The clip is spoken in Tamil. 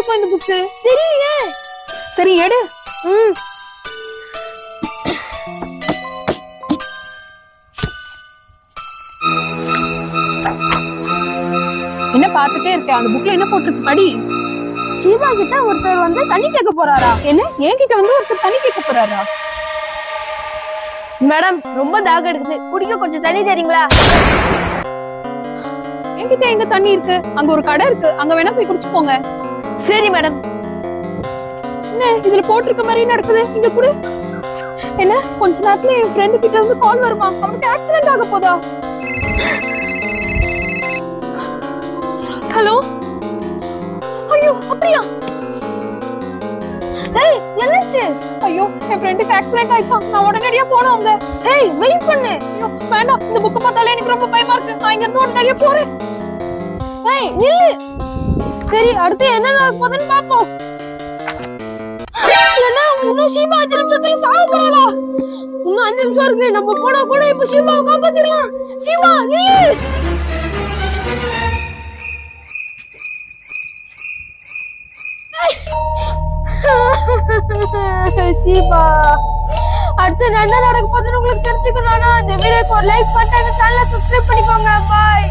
இருக்குமா இந்த புக்கு? தெரியலையே. சரி எடு. என்ன பாத்துட்டே இருக்க? அந்த புக்ல என்ன போட்டிருக்கு படி. ஷீபா கிட்ட ஒருத்தர் வந்து தண்ணி கேட்க போறாரா? என்ன என்கிட்ட வந்து ஒருத்தர் தண்ணி கேட்க போறாரா? மேடம் ரொம்ப தாகம் எடுக்குது, குடிக்க கொஞ்சம் தண்ணி தரீங்களா? என்கிட்ட எங்க தண்ணி இருக்கு? அங்க ஒரு கடை இருக்கு, அங்க வேணா போய் குடிச்சு போங்க. சரி மேடம். என்ன இதுல போட்டிருக்க மாதிரி நடக்குது? இங்க குடு. என்ன கொஞ்ச நேரத்துல என் ஃப்ரெண்டு கிட்ட இருந்து கால் வருமா? அவனுக்கு ஆக்சிடென்ட் ஆக போதா? ஹலோ. ஐயோ அப்படியா? ஏய் என்னாச்சு? ஐயோ என் ஃப்ரெண்டுக்கு ஆக்சிடென்ட் ஆயிடுச்சா, நான் உடனடியா போனோம் அங்க. ஏய் வெயிட் பண்ணு. ஐயோ வேண்டாம், இந்த புக் பார்த்தாலே எனக்கு ரொம்ப பயமா இருக்கு. நான் இங்க இருந்து உடனடியா போறேன். ஏய் நில்லு. சரி அடுத்து என்ன நடக்க போகுதுன்னு பாப்போம். என்ன இன்னும் ஷீபா 5 நிமிஷத்துல சாக போறாளா? இன்னும் 5 நிமிஷம் இருக்கு, நம்ம போனா கூட இப்ப ஷீபாவை காப்பாத்திரலாம். ஷீபா நில்லு. ஷீபா அடுத்து என்ன நடக்க போகுதுன்னு உங்களுக்கு தெரிஞ்சுக்கணும்னா இந்த வீடியோக்கு ஒரு லைக் பண்ணிட்டு சேனலை சப்ஸ்கிரைப் பண்ணிக்கோங்க. பாய்.